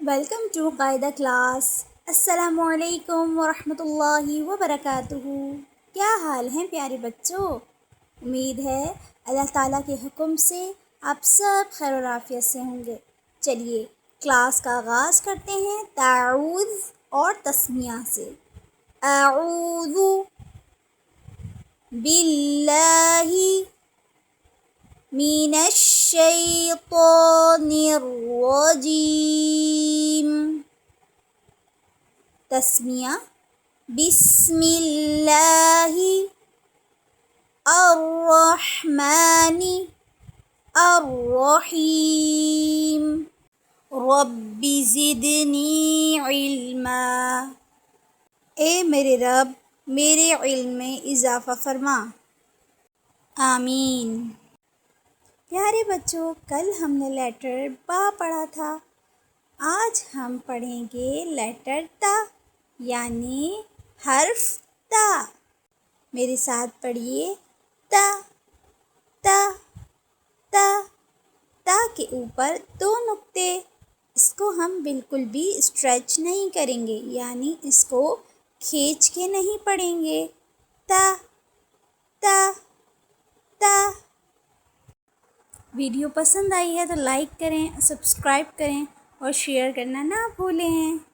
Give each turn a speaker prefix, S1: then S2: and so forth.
S1: Welcome to قاعدہ class. السلام علیکم ورحمۃ اللہ وبرکاتہ۔ کیا حال ہیں پیارے بچوں؟ امید ہے اللہ تعالیٰ کے حکم سے آپ سب خیر و عافیت سے ہوں گے۔ چلیے کلاس کا آغاز کرتے ہیں تعوذ اور تسمیہ سے۔ اعوذ باللہ من الشیطان الرجیم۔ تسمیہ بسم اللہ الرحمن الرحیم۔ رب زدنی علما، اے میرے رب میرے علم میں اضافہ فرما۔ آمین۔ پیارے بچوں، کل ہم نے لیٹر با پڑھا تھا، آج ہم پڑھیں گے لیٹر تا یعنی حرف تا۔ میرے ساتھ پڑھیے تا تا تا۔ تا کے اوپر دو نقطے، اس کو ہم بالکل بھی اسٹریچ نہیں کریں گے، یعنی اس کو کھینچ کے نہیں پڑھیں گے۔ تا تا تا۔ ویڈیو پسند آئی ہے تو لائک کریں، سبسکرائب کریں اور شیئر کرنا نہ بھولیں۔